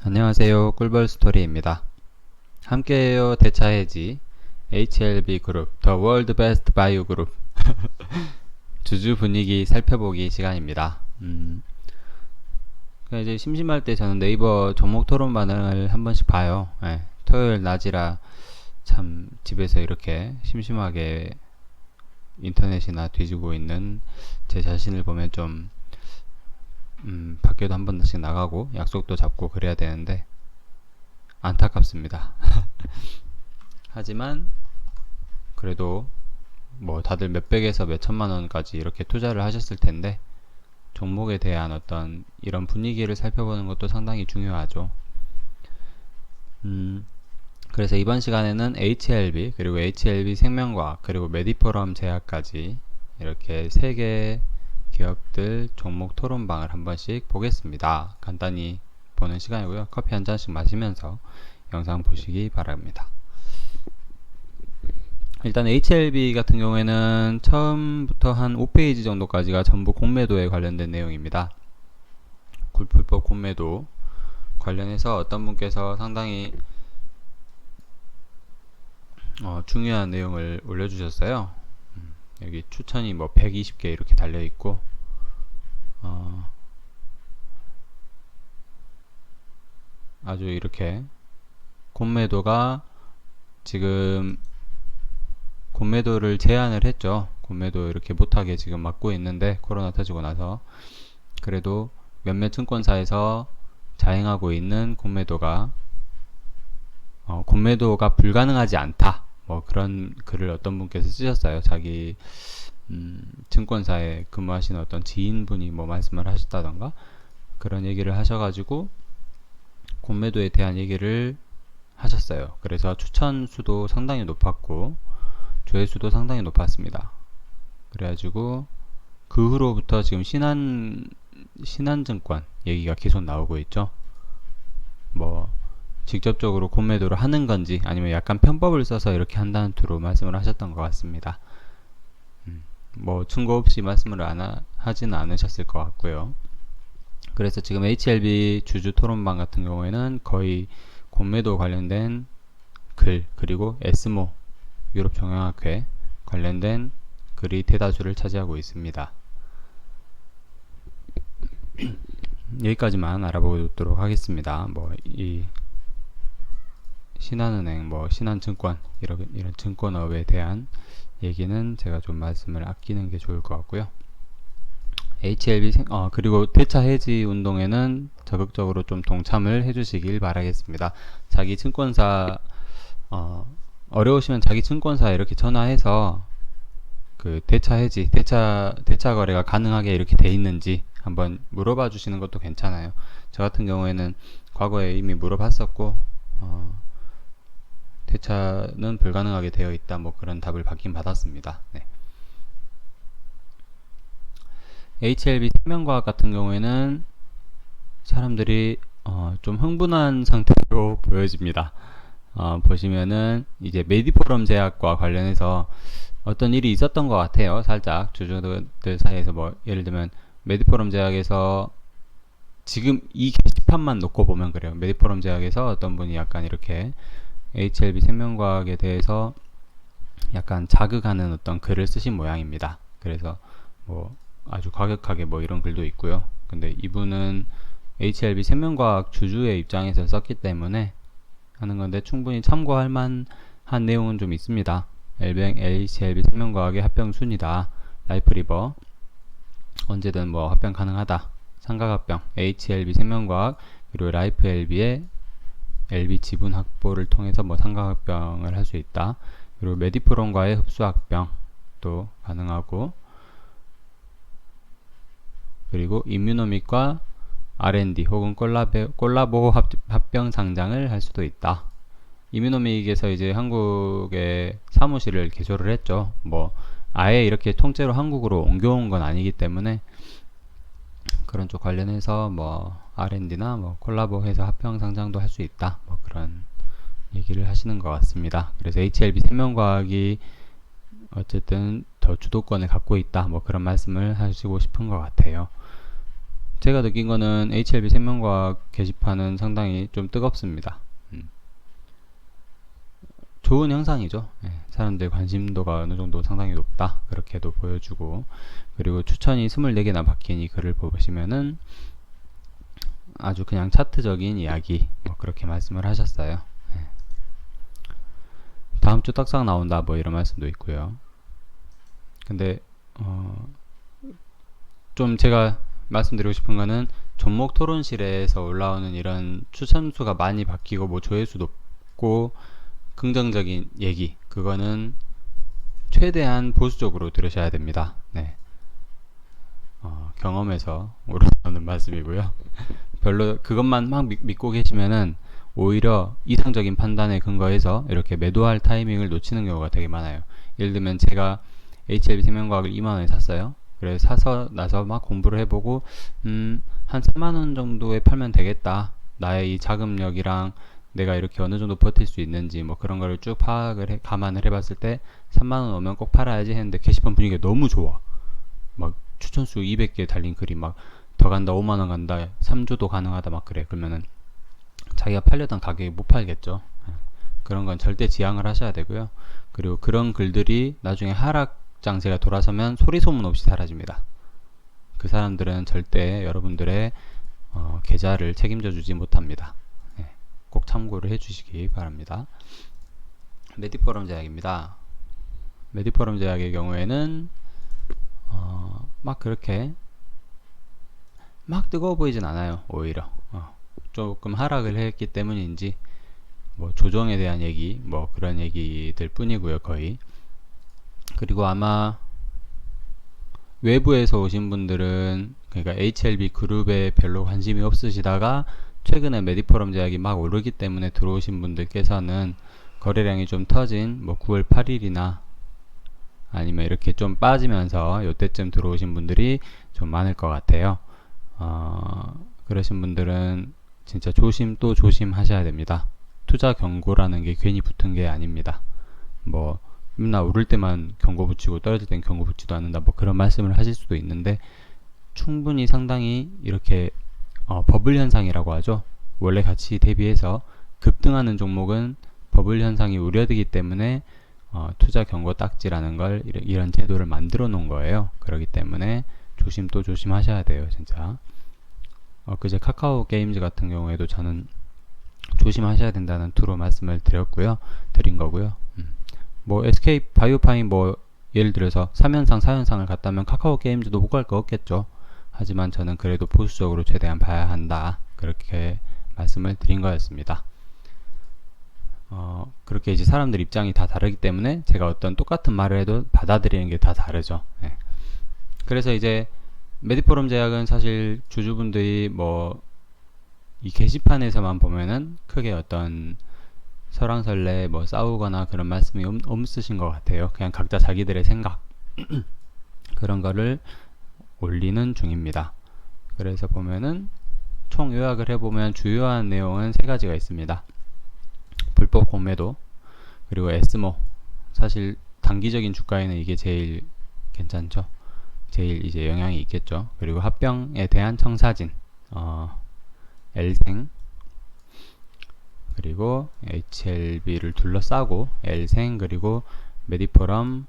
안녕하세요. 꿀벌스토리입니다. 함께해요. 대차해지 HLB 그룹 The World Best Bio 그룹 주주 분위기 살펴보기 시간입니다. 이제 심심할 때 저는 네이버 종목 토론방을 한 번씩 봐요. 토요일 낮이라 참 집에서 이렇게 심심하게 인터넷이나 뒤지고 있는 제 자신을 보면 좀 밖에도 한 번씩 나가고 약속도 잡고 그래야 되는데 안타깝습니다. 하지만 그래도 뭐 다들 몇백에서 몇천만 원까지 이렇게 투자를 하셨을 텐데 종목에 대한 어떤 이런 분위기를 살펴보는 것도 상당히 중요하죠. 그래서 이번 시간에는 HLB 그리고 HLB 생명과학 그리고 메디포럼 제약까지 이렇게 3개 기업들 종목 토론방을 한 번씩 보겠습니다. 간단히 보는 시간이고요. 커피 한 잔씩 마시면서 영상 보시기 바랍니다. 일단 HLB 같은 경우에는 처음부터 한 5페이지 정도까지가 전부 공매도에 관련된 내용입니다. 불법 공매도 관련해서 어떤 분께서 상당히 중요한 내용을 올려주셨어요. 여기 추천이 뭐 120개 이렇게 달려있고 아주 이렇게 공매도가 지금 공매도를 제한을 했죠. 공매도 이렇게 못하게 지금 막고 있는데 코로나 터지고 나서 그래도 몇몇 증권사에서 자행하고 있는 공매도가 공매도가 불가능하지 않다. 뭐 그런 글을 어떤 분께서 쓰셨어요. 자기 증권사에 근무하시는 어떤 지인분이 뭐 말씀을 하셨다던가 그런 얘기를 하셔가지고 공매도에 대한 얘기를 하셨어요. 그래서 추천 수도 상당히 높았고 조회수도 상당히 높았습니다. 그래가지고 그 후로부터 지금 신한증권 얘기가 계속 나오고 있죠. 뭐 직접적으로 공매도를 하는 건지 아니면 약간 편법을 써서 이렇게 한다는 투로 말씀을 하셨던 것 같습니다. 뭐 충고 없이 말씀을 하지는 않으셨을 것 같고요. 그래서 지금 HLB 주주 토론방 같은 경우에는 거의 공매도 관련된 글 그리고 에스모 유럽 경영학회 관련된 글이 대다수를 차지하고 있습니다. 여기까지만 알아보도록 하겠습니다. 뭐 이 신한은행, 뭐 신한증권 이런 증권업에 대한 얘기는 제가 좀 말씀을 아끼는 게 좋을 것 같고요. HLB 그리고 대차 해지 운동에는 적극적으로 좀 동참을 해주시길 바라겠습니다. 자기 증권사 어려우시면 자기 증권사에 이렇게 전화해서 그 대차 해지, 대차 거래가 가능하게 이렇게 돼 있는지 한번 물어봐 주시는 것도 괜찮아요. 저 같은 경우에는 과거에 이미 물어봤었고 대차는 불가능하게 되어 있다 뭐 그런 답을 받긴 받았습니다. 네. HLB 생명과학 같은 경우에는 사람들이 좀 흥분한 상태로 보여집니다. 보시면은 이제 메디포럼 제약과 관련해서 어떤 일이 있었던 것 같아요. 살짝 주주들 사이에서 뭐 예를 들면 메디포럼 제약에서 지금 이 게시판만 놓고 보면 그래요. 메디포럼 제약에서 어떤 분이 약간 이렇게 HLB 생명과학에 대해서 약간 자극하는 어떤 글을 쓰신 모양입니다. 그래서 뭐 아주 과격하게 뭐 이런 글도 있고요. 근데 이분은 HLB 생명과학 주주의 입장에서 썼기 때문에 하는 건데 충분히 참고할 만한 내용은 좀 있습니다. HLB 생명과학의 합병 순이다. 라이프리버 언제든 뭐 합병 가능하다. 상각합병 HLB 생명과학 그리고 라이프LB의 LB 지분 확보를 통해서 뭐 상각합병을 할 수 있다. 그리고 메디프론과의 흡수합병도 가능하고 그리고 임뮤노믹과 R&D 혹은 콜라보 합병 상장을 할 수도 있다. 임뮤노믹에서 이제 한국에 사무실을 개조를 했죠. 뭐 아예 이렇게 통째로 한국으로 옮겨온 건 아니기 때문에 그런 쪽 관련해서 뭐 R&D나 뭐 콜라보해서 합병 상장도 할 수 있다. 뭐 그런 얘기를 하시는 것 같습니다. 그래서 HLB 생명과학이 어쨌든 더 주도권을 갖고 있다. 뭐 그런 말씀을 하시고 싶은 것 같아요. 제가 느낀 거는 HLB 생명과학 게시판은 상당히 좀 뜨겁습니다. 좋은 현상이죠. 사람들 관심도가 어느 정도 상당히 높다. 그렇게도 보여주고, 그리고 추천이 24개나 박힌 이 글을 보시면은 아주 그냥 차트적인 이야기, 뭐 그렇게 말씀을 하셨어요. 다음 주 떡상 나온다, 뭐 이런 말씀도 있고요. 근데 좀 제가 말씀드리고 싶은 거는 종목 토론실에서 올라오는 이런 추천수가 많이 바뀌고 뭐 조회수 높고 긍정적인 얘기, 그거는 최대한 보수적으로 들으셔야 됩니다. 네. 경험에서 우러나오는 말씀이고요. 별로 그것만 막 믿고 계시면은 오히려 이상적인 판단에 근거해서 이렇게 매도할 타이밍을 놓치는 경우가 되게 많아요. 예를 들면 제가 HLB 생명과학을 2만원에 샀어요. 그래서 사서 나서 막 공부를 해보고 한 3만원 정도에 팔면 되겠다. 나의 이 자금력이랑 내가 이렇게 어느 정도 버틸 수 있는지 뭐 그런 거를 쭉 감안을 해봤을 때 3만원 오면 꼭 팔아야지 했는데 게시판 분위기가 너무 좋아. 막 추천수 200개 달린 글이 막 더 간다, 5만원 간다, 3조도 가능하다 막 그래. 그러면은 자기가 팔려던 가격에 못 팔겠죠. 그런 건 절대 지양을 하셔야 되고요. 그리고 그런 글들이 나중에 하락 장세가 돌아서면 소리 소문 없이 사라집니다. 그 사람들은 절대 여러분들의 계좌를 책임져 주지 못합니다. 꼭 참고를 해 주시기 바랍니다. 메디포럼 제약입니다. 메디포럼 제약의 경우에는 막 그렇게 막 뜨거워 보이진 않아요. 오히려 조금 하락을 했기 때문인지 뭐 조정에 대한 얘기 뭐 그런 얘기들 뿐이고요, 거의. 그리고 아마 외부에서 오신 분들은, 그러니까 HLB 그룹에 별로 관심이 없으시다가 최근에 메디포럼 제약이 막 오르기 때문에 들어오신 분들께서는 거래량이 좀 터진 뭐 9월 8일이나 아니면 이렇게 좀 빠지면서 요때쯤 들어오신 분들이 좀 많을 것 같아요. 그러신 분들은 진짜 조심 또 조심하셔야 됩니다. 투자 경고라는 게 괜히 붙은 게 아닙니다. 뭐 맨날 오를 때만 경고 붙이고 떨어질 땐 경고 붙지도 않는다, 뭐 그런 말씀을 하실 수도 있는데, 충분히 상당히 이렇게 버블 현상이라고 하죠. 원래 가치 대비해서 급등하는 종목은 버블 현상이 우려되기 때문에 투자 경고 딱지라는 걸 이런 제도를 만들어 놓은 거예요. 그렇기 때문에 조심 또 조심하셔야 돼요, 진짜. 그제 카카오 게임즈 같은 경우에도 저는 조심하셔야 된다는 투로 말씀을 드린 거고요. 뭐 SK 바이오파인 뭐 예를 들어서 3연상 4연상을 갔다면 카카오 게임즈도 못 갈 거 없겠죠. 하지만 저는 그래도 보수적으로 최대한 봐야 한다, 그렇게 말씀을 드린 거였습니다. 그렇게 이제 사람들 입장이 다 다르기 때문에 제가 어떤 똑같은 말을 해도 받아들이는 게 다 다르죠. 네. 그래서 이제 메디포럼 제약은 사실 주주분들이 뭐 이 게시판에서만 보면은 크게 어떤 설왕설래 뭐 싸우거나 그런 말씀이 없으신 것 같아요. 그냥 각자 자기들의 생각 그런 거를 올리는 중입니다. 그래서 보면은 총 요약을 해보면 주요한 내용은 세 가지가 있습니다. 불법 공매도, 그리고 에스모, 사실 단기적인 주가에는 이게 제일 괜찮죠. 제일 이제 영향이 있겠죠. 그리고 합병에 대한 청사진, L생, 그리고 HLB를 둘러싸고 L생, 그리고 메디포럼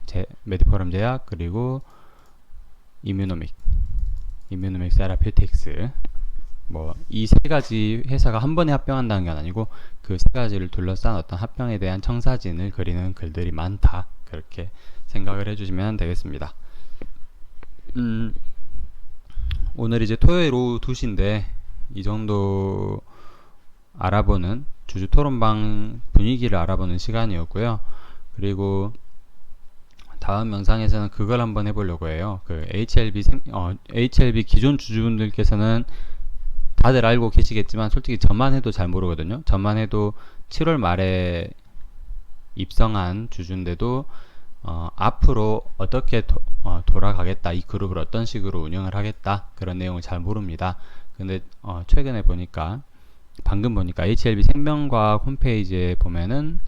제약, 그리고 이뮤노믹 세라피틱스, 뭐 이 세 가지 회사가 한 번에 합병한다는 게 아니고 그 세 가지를 둘러싼 어떤 합병에 대한 청사진을 그리는 글들이 많다, 그렇게 생각을 해주시면 되겠습니다. 오늘 이제 토요일 오후 2시인데 이 정도 알아보는 주주 토론방 분위기를 알아보는 시간이었고요. 그리고 다음 영상에서는 그걸 한번 해보려고 해요. 그 HLB 기존 주주분들께서는 다들 알고 계시겠지만 솔직히 저만 해도 잘 모르거든요. 저만 해도 7월 말에 입성한 주주인데도 앞으로 어떻게 돌아가겠다, 이 그룹을 어떤 식으로 운영을 하겠다, 그런 내용을 잘 모릅니다. 근데 최근에 보니까, 방금 보니까 HLB 생명과학 홈페이지에 보면은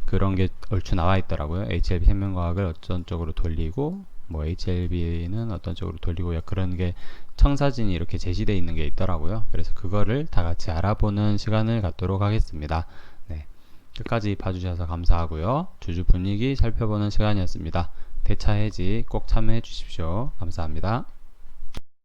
그런 게 얼추 나와 있더라고요. HLB 생명과학을 어떤 쪽으로 돌리고 뭐 HLB는 어떤 쪽으로 돌리고 그런 게 청사진이 이렇게 제시되어 있는 게 있더라고요. 그래서 그거를 다 같이 알아보는 시간을 갖도록 하겠습니다. 네, 끝까지 봐주셔서 감사하고요. 주주 분위기 살펴보는 시간이었습니다. 대차 해지 꼭 참여해 주십시오. 감사합니다.